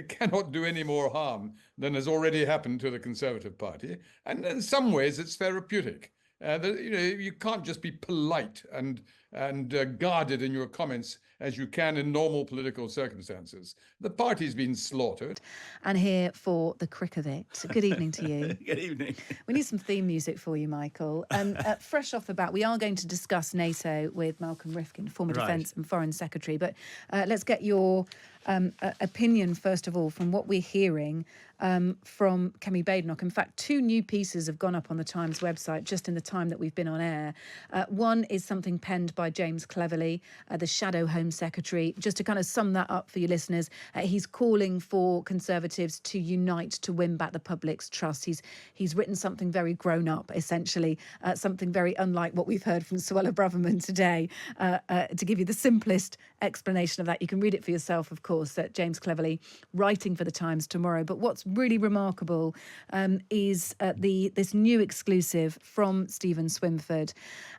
cannot do any more harm than has already happened to the Conservative Party. And in some ways, it's therapeutic. You can't just be polite and guarded in your comments as you can in normal political circumstances. The party's been slaughtered. And here for the Crick of it. Good evening to you. Good evening. We need some theme music for you, Michael. Fresh off the bat, we are going to discuss NATO with Malcom Rifkind, former Defence and Foreign Secretary. But let's get your opinion, first of all, from what we're hearing from Kemi Badenoch. In fact, 2 new pieces have gone up on the Times website just in the time that we've been on air. One is something penned by James Cleverly, the Shadow Home Secretary. Just to kind of sum that up for your listeners, he's calling for Conservatives to unite to win back the public's trust. He's written something very grown up, essentially, something very unlike what we've heard from Suella Braverman today. To give you the simplest explanation of that, you can read it for yourself, of course, that James Cleverly writing for the Times tomorrow. But what's really remarkable is this new exclusive from Stephen Swinford.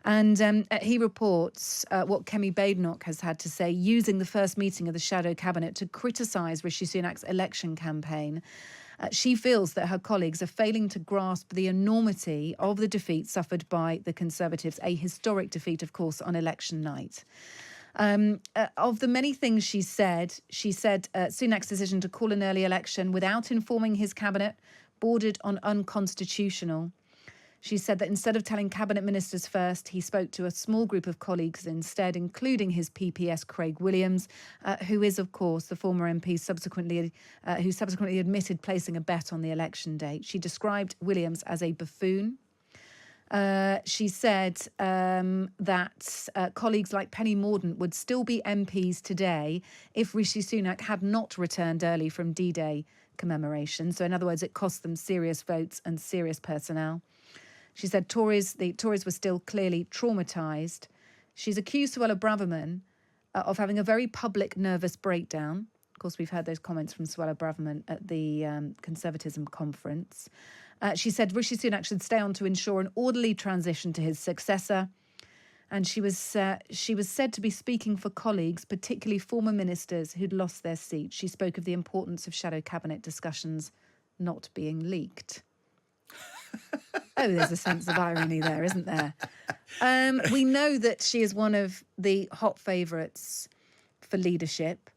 And he reports what Kemi Badenoch has had to say, using the first meeting of the Shadow Cabinet to criticise Rishi Sunak's election campaign. She feels that her colleagues are failing to grasp the enormity of the defeat suffered by the Conservatives, a historic defeat, of course, on election night. Of the many things she said Sunak's decision to call an early election without informing his cabinet bordered on unconstitutional. She said that instead of telling cabinet ministers first, he spoke to a small group of colleagues instead, including his PPS Craig Williams, who is, of course, the former MP who subsequently admitted placing a bet on the election date. She described Williams as a buffoon. She said that colleagues like Penny Mordaunt would still be MPs today if Rishi Sunak had not returned early from D-Day commemoration. So in other words, it cost them serious votes and serious personnel. She said the Tories were still clearly traumatised. She's accused Suella Braverman of having a very public nervous breakdown. Of course, we've heard those comments from Suella Braverman at the Conservatism conference. She said Rishi Sunak should stay on to ensure an orderly transition to his successor. And she was said to be speaking for colleagues, particularly former ministers who'd lost their seats. She spoke of the importance of shadow cabinet discussions not being leaked. Oh, there's a sense of irony there, isn't there? We know that she is one of the hot favourites for leadership.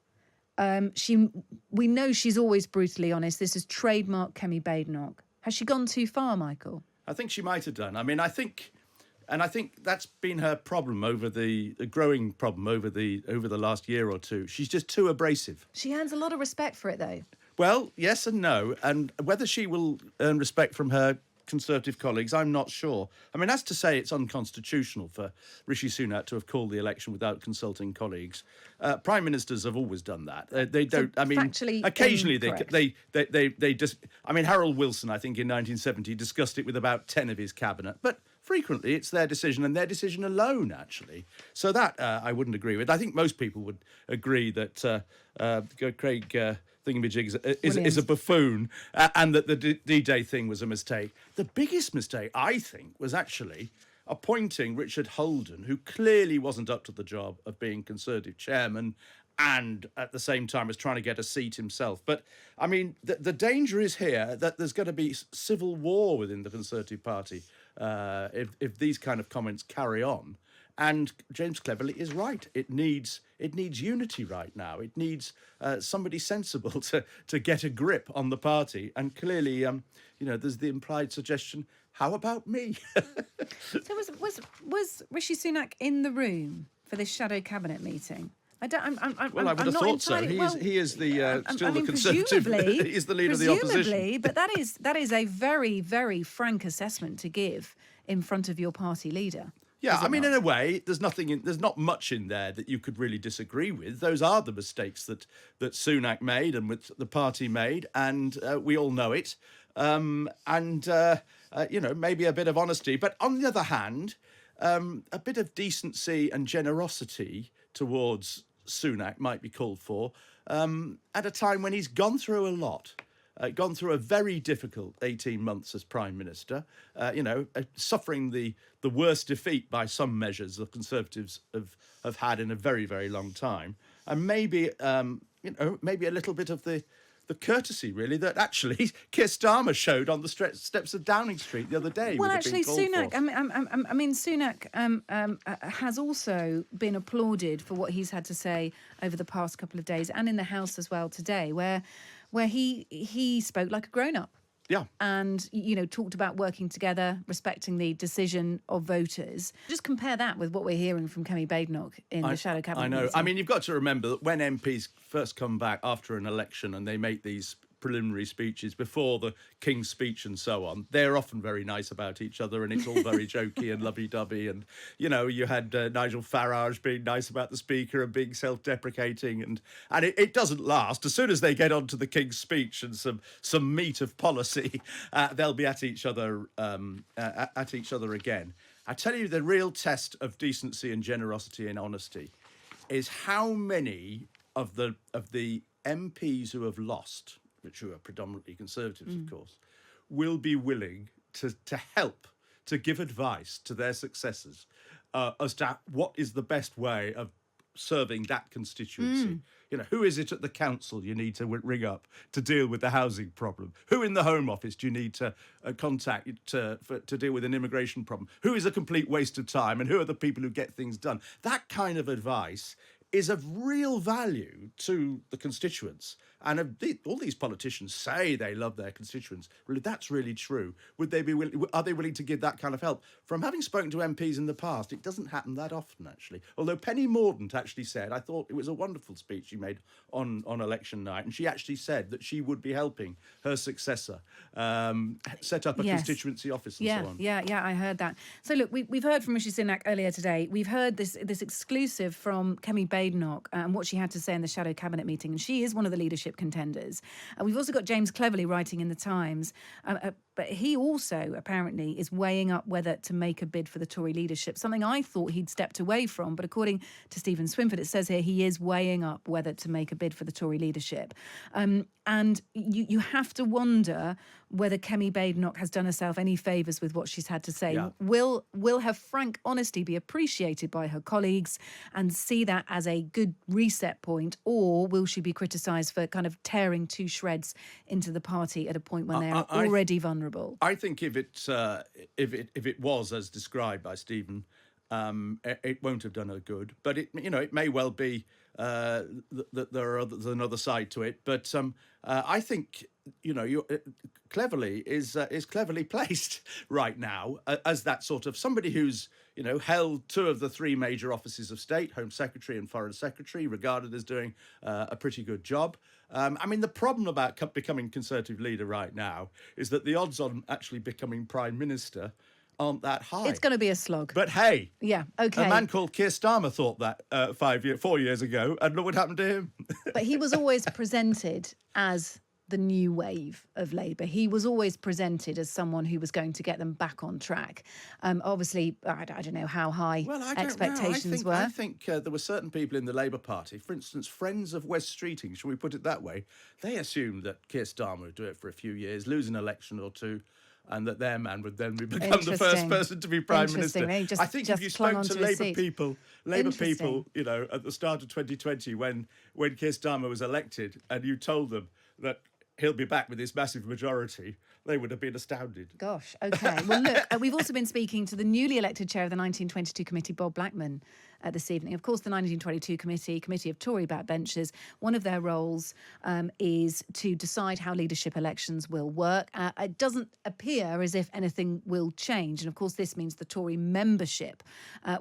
We know she's always brutally honest. This is trademark Kemi Badenoch. Has she gone too far, Michael? I think she might have done. I mean, I think that's been her problem over the growing problem over the last year or two. She's just too abrasive. She earns a lot of respect for it, though. Well, yes and no. And whether she will earn respect from her Conservative colleagues, I'm not sure. I mean, as to say it's unconstitutional for Rishi Sunak to have called the election without consulting colleagues. Prime ministers have always done that. They don't. So I mean, occasionally they just. I mean, Harold Wilson, I think in 1970 discussed it with about 10 of his cabinet, but frequently it's their decision and their decision alone, actually. So that I wouldn't agree with. I think most people would agree that Craig Thingamajig is a buffoon and that the D-Day thing was a mistake. The biggest mistake, I think, was actually appointing Richard Holden, who clearly wasn't up to the job of being Conservative chairman and at the same time was trying to get a seat himself. But, I mean, the danger is here that there's going to be civil war within the Conservative Party if these kind of comments carry on. And James Cleverly is right. It needs unity right now. It needs somebody sensible to get a grip on the party. And clearly, there's the implied suggestion, how about me? So was Rishi Sunak in the room for this shadow cabinet meeting? I would have thought so. He is the still the Conservative. He's the leader of the opposition. But that is a very, very frank assessment to give in front of your party leader. Yeah, I mean, in a way, there's not much in there that you could really disagree with. Those are the mistakes that Sunak made and which the party made, and we all know it. Maybe a bit of honesty. But on the other hand, a bit of decency and generosity towards Sunak might be called for at a time when he's gone through a lot. Gone through a very difficult 18 months as Prime Minister, suffering the worst defeat by some measures the Conservatives have had in a very, very long time. And maybe a little bit of the the courtesy, really, that actually Keir Starmer showed on the steps of Downing Street the other day. Well, actually, Sunak. I mean, Sunak has also been applauded for what he's had to say over the past couple of days, and in the House as well today, where he spoke like a grown-up. Yeah. And, talked about working together, respecting the decision of voters. Just compare that with what we're hearing from Kemi Badenoch in the shadow cabinet I know. meeting. I mean, you've got to remember that when MPs first come back after an election and they make these preliminary speeches before the King's speech and so on, they're often very nice about each other, and it's all very jokey and lovey-dovey. And, you had Nigel Farage being nice about the Speaker and being self-deprecating, and it doesn't last. As soon as they get onto the King's speech and some meat of policy, they'll be at each other again. I tell you, the real test of decency and generosity and honesty is how many of the MPs who have lost, which who are predominantly Conservatives, of course, will be willing to help, to give advice to their successors as to what is the best way of serving that constituency. Who is it at the council you need to ring up to deal with the housing problem? Who in the Home Office do you need to contact to deal with an immigration problem? Who is a complete waste of time, and who are the people who get things done? That kind of advice is of real value to the constituents. And all these politicians say they love their constituents. Really, that's really true. Are they willing to give that kind of help? From having spoken to MPs in the past, it doesn't happen that often, actually. Although Penny Mordaunt actually said, I thought it was a wonderful speech she made on election night, and she actually said that she would be helping her successor set up a constituency office and so on. Yeah, I heard that. So look, we've heard from Rishi Sunak earlier today. We've heard this exclusive from Kemi Badenoch and what she had to say in the shadow cabinet meeting, and she is one of the leadership contenders. We've also got James Cleverly writing in the Times, but he also apparently is weighing up whether to make a bid for the Tory leadership, something I thought he'd stepped away from. But according to Stephen Swinford, it says here he is weighing up whether to make a bid for the Tory leadership. And you have to wonder whether Kemi Badenoch has done herself any favours with what she's had to say. Yeah. Will her frank honesty be appreciated by her colleagues and see that as a good reset point, or will she be criticised for kind of tearing to shreds into the party at a point when they are already vulnerable? I think if it was as described by Stephen, it won't have done her good. But it may well be that there's another side to it. But I think Cleverly is cleverly placed right now as that sort of somebody who's held two of the three major offices of state, Home Secretary and Foreign Secretary, regarded as doing a pretty good job. The problem about becoming Conservative leader right now is that the odds on actually becoming Prime Minister aren't that high. It's going to be a slog. But hey, yeah, okay. A man called Keir Starmer thought that 4 years ago, and look what happened to him. But he was always presented as the new wave of Labour. He was always presented as someone who was going to get them back on track. Obviously, I don't know how high expectations were. I think there were certain people in the Labour Party, for instance, friends of West Streeting, shall we put it that way, they assumed that Keir Starmer would do it for a few years, lose an election or two, and that their man would then become the first person to be Prime Minister. I think if you spoke to Labour people, at the start of 2020, when Keir Starmer was elected, and you told them that he'll be back with this massive majority, they would have been astounded. Gosh, OK. Well, look, we've also been speaking to the newly elected chair of the 1922 committee, Bob Blackman, this evening. Of course, the 1922 committee of Tory backbenchers, one of their roles is to decide how leadership elections will work. It doesn't appear as if anything will change. And of course, this means the Tory membership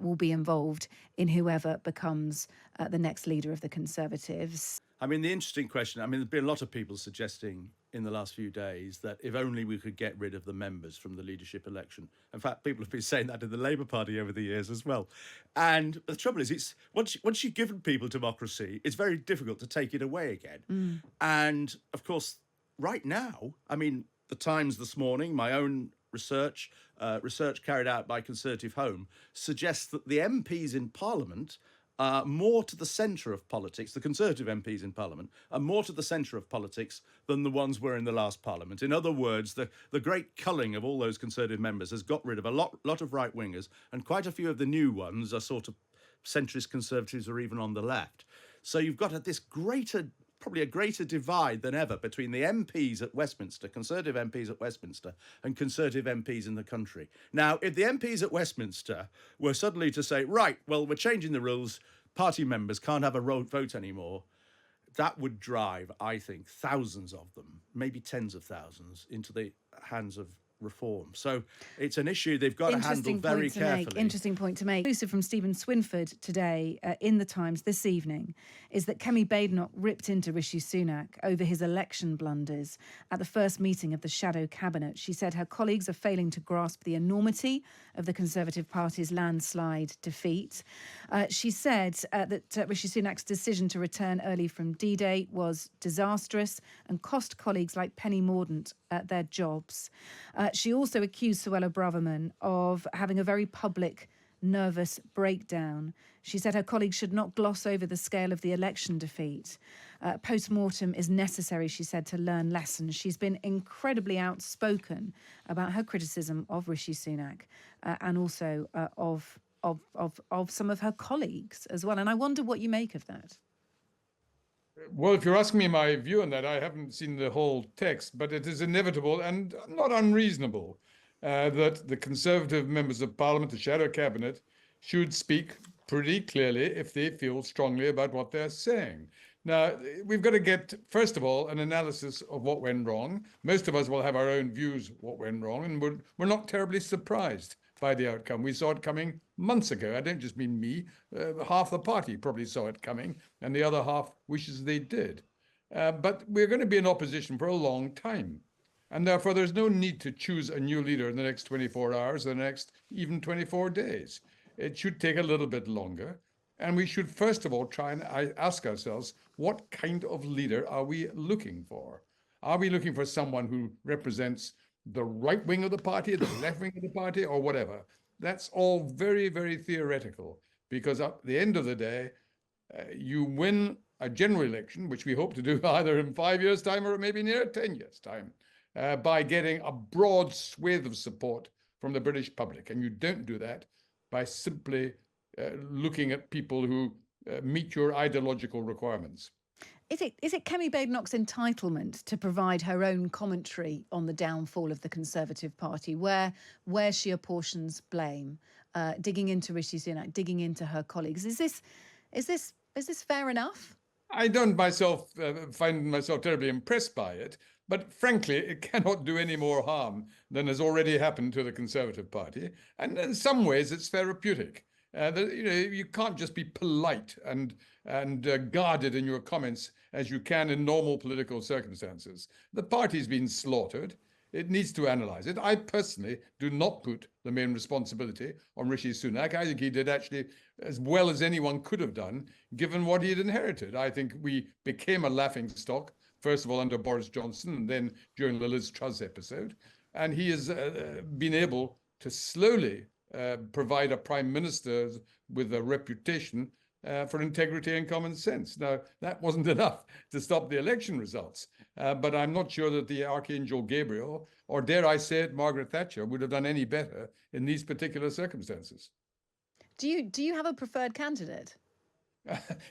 will be involved in whoever becomes the next leader of the Conservatives. The interesting question, there's been a lot of people suggesting in the last few days that if only we could get rid of the members from the leadership election. In fact, people have been saying that in the Labour Party over the years as well. And the trouble is, it's once you've given people democracy, it's very difficult to take it away again. And of course, right now, the Times this morning, my own research carried out by Conservative Home, suggests that the MPs in Parliament more to the centre of politics, the Conservative MPs in Parliament, are more to the centre of politics than the ones were in the last Parliament. In other words, the great culling of all those Conservative members has got rid of a lot of right-wingers, and quite a few of the new ones are sort of centrist Conservatives or even on the left. So you've got this greater probably a greater divide than ever between the MPs at Westminster, Conservative MPs at Westminster, and Conservative MPs in the country. Now, if the MPs at Westminster were suddenly to say, right, well, we're changing the rules, party members can't have a vote anymore, that would drive, I think, thousands of them, maybe tens of thousands, into the hands of reform. So it's an issue they've got to handle very carefully. Interesting point to make. Exclusive from Stephen Swinford today in the Times this evening is that Kemi Badenoch ripped into Rishi Sunak over his election blunders at the first meeting of the shadow cabinet. She said her colleagues are failing to grasp the enormity of the Conservative Party's landslide defeat. She said that Rishi Sunak's decision to return early from D-Day was disastrous and cost colleagues like Penny Mordaunt their jobs. She also accused Suella Braverman of having a very public, nervous breakdown. She said her colleagues should not gloss over the scale of the election defeat. Post-mortem is necessary, she said, to learn lessons. She's been incredibly outspoken about her criticism of Rishi Sunak and also of some of her colleagues as well. And I wonder what you make of that. Well, if you're asking me my view on that, I haven't seen the whole text, but it is inevitable and not unreasonable that the Conservative members of Parliament, the shadow cabinet, should speak pretty clearly if they feel strongly about what they're saying. Now, we've got to get, first of all, an analysis of what went wrong. Most of us will have our own views what went wrong, and we're not terribly surprised by the outcome. We saw it coming months ago. I don't just mean me. Half the party probably saw it coming, and the other half wishes they did. But we're going to be in opposition for a long time. And therefore, there's no need to choose a new leader in the next 24 hours or the next even 24 days. It should take a little bit longer. And we should, first of all, try and ask ourselves, what kind of leader are we looking for? Are we looking for someone who represents the right wing of the party, the left wing of the party, or whatever? That's all very, very theoretical, because at the end of the day, you win a general election, which we hope to do either in 5 years' time or maybe near 10 years' time, by getting a broad swathe of support from the British public. And you don't do that by simply looking at people who meet your ideological requirements. Is it Kemi Badenoch's entitlement to provide her own commentary on the downfall of the Conservative Party, where she apportions blame, digging into Rishi Sunak, digging into her colleagues? Is this fair enough? I don't myself find myself terribly impressed by it, but frankly, it cannot do any more harm than has already happened to the Conservative Party, and in some ways, it's therapeutic. You can't just be polite and guarded in your comments as you can in normal political circumstances. The party's been slaughtered. It needs to analyze it. I personally do not put the main responsibility on Rishi Sunak. I think he did actually as well as anyone could have done, given what he had inherited. I think we became a laughingstock, first of all under Boris Johnson and then during the Liz Truss episode. And he has been able to slowly provide a prime minister with a reputation for integrity and common sense. Now, that wasn't enough to stop the election results, but I'm not sure that the Archangel Gabriel, or dare I say it, Margaret Thatcher, would have done any better in these particular circumstances. Do you have a preferred candidate?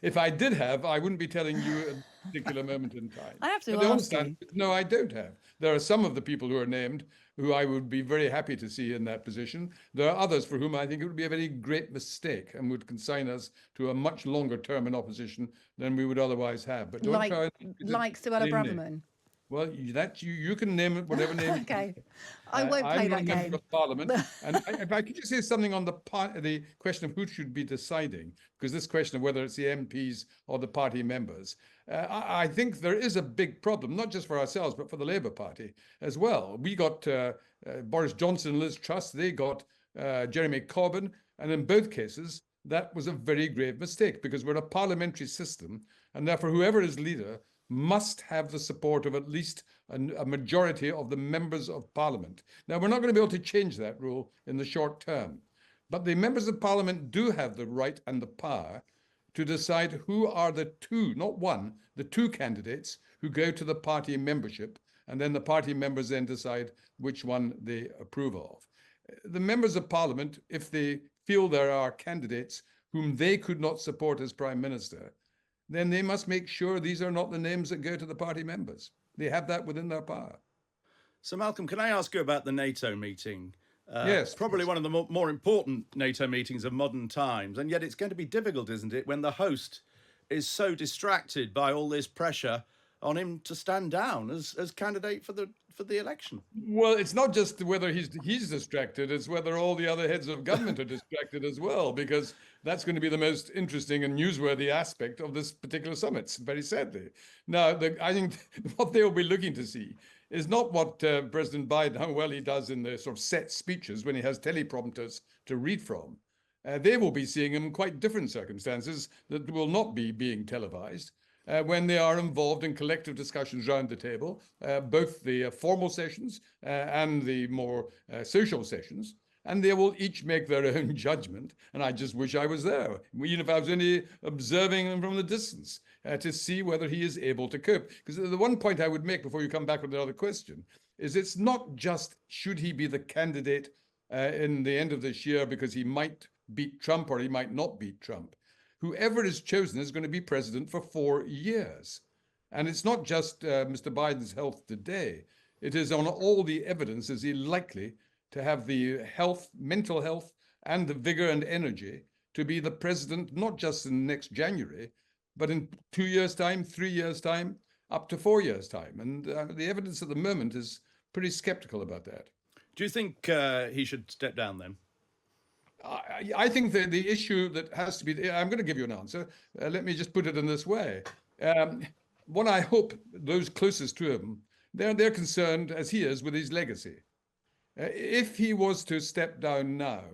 If I did have, I wouldn't be telling you at a particular moment in time. I have to ask you. No, I don't have. There are some of the people who are named who I would be very happy to see in that position. There are others for whom I think it would be a very great mistake and would consign us to a much longer term in opposition than we would otherwise have. But don't like try Suella Braverman. Well, that you can name it whatever name. Okay, I won't play that game. Of Parliament, and if I could just say something on the question of who should be deciding, because this question of whether it's the MPs or the party members, I think there is a big problem, not just for ourselves but for the Labour Party as well. We got Boris Johnson and Liz Truss. They got Jeremy Corbyn, and in both cases that was a very grave mistake, because we're a parliamentary system, and therefore whoever is leader must have the support of at least a majority of the members of Parliament. Now, we're not going to be able to change that rule in the short term, but the members of Parliament do have the right and the power to decide who are the two, not one, the two candidates who go to the party membership, and then the party members then decide which one they approve of. The members of Parliament, if they feel there are candidates whom they could not support as Prime Minister, then they must make sure these are not the names that go to the party members. They have that within their power. So, Malcolm, can I ask you about the NATO meeting? Yes. Probably one of the more important NATO meetings of modern times. And yet it's going to be difficult, isn't it, when the host is so distracted by all this pressure on him to stand down as candidate for the election? Well, it's not just whether he's distracted, it's whether all the other heads of government are distracted as well, because that's going to be the most interesting and newsworthy aspect of this particular summit, very sadly. Now, I think what they'll be looking to see is not what President Biden, how well he does in the sort of set speeches when he has teleprompters to read from. They will be seeing him in quite different circumstances that will not be being televised. When they are involved in collective discussions around the table, both the formal sessions and the more social sessions, and they will each make their own judgment. And I just wish I was there, even if I was only observing him from the distance, to see whether he is able to cope. Because the one point I would make before you come back with another question is it's not just should he be the candidate in the end of this year because he might beat Trump or he might not beat Trump. Whoever is chosen is going to be president for 4 years. And it's not just Mr. Biden's health today. It is on all the evidence, is he likely to have the health, mental health, and the vigor and energy to be the president, not just in next January, but in 2 years' time, 3 years' time, up to 4 years' time. And the evidence at the moment is pretty skeptical about that. Do you think he should step down then? I think that the issue that has to be, I'm going to give you an answer. Let me just put it in this way. What I hope those closest to him, they're concerned, as he is, with his legacy. If he was to step down now,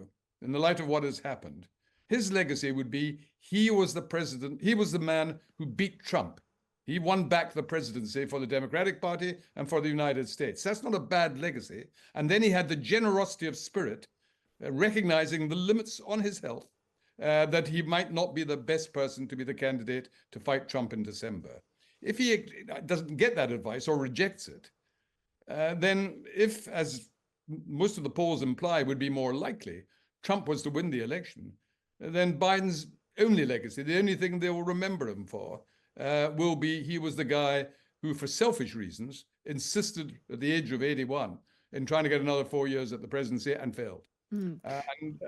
in the light of what has happened, his legacy would be he was the president, he was the man who beat Trump. He won back the presidency for the Democratic Party and for the United States. That's not a bad legacy. And then he had the generosity of spirit, recognizing the limits on his health, that he might not be the best person to be the candidate to fight Trump in December. If he doesn't get that advice or rejects it, then if, as most of the polls imply would be more likely, Trump was to win the election, then Biden's only legacy, the only thing they will remember him for, will be he was the guy who, for selfish reasons, insisted at the age of 81 in trying to get another 4 years at the presidency and failed. And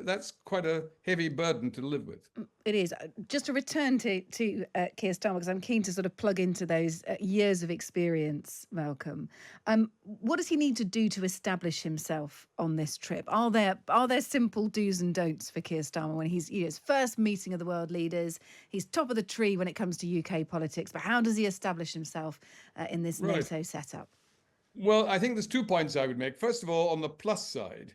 that's quite a heavy burden to live with. It is. Just to return to Keir Starmer, because I'm keen to sort of plug into those years of experience, Malcolm. What does he need to do to establish himself on this trip? Are there simple do's and don'ts for Keir Starmer when he's his first meeting of the world leaders? He's top of the tree when it comes to UK politics, but how does he establish himself in this NATO setup? Well, I think there's 2 points I would make. First of all, on the plus side,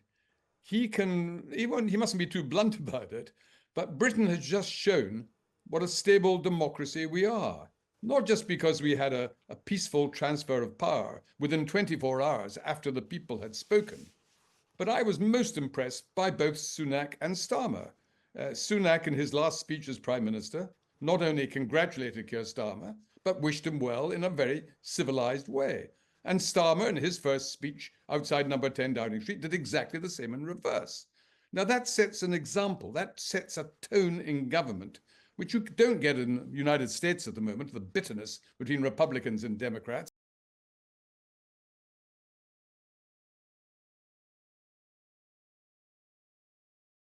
he mustn't be too blunt about it, but Britain has just shown what a stable democracy we are. Not just because we had a peaceful transfer of power within 24 hours after the people had spoken, but I was most impressed by both Sunak and Starmer. Sunak, in his last speech as Prime Minister, not only congratulated Keir Starmer, but wished him well in a very civilized way. And Starmer, in his first speech outside number 10 Downing Street, did exactly the same in reverse. Now, that sets an example. That sets a tone in government, which you don't get in the United States at the moment, the bitterness between Republicans and Democrats.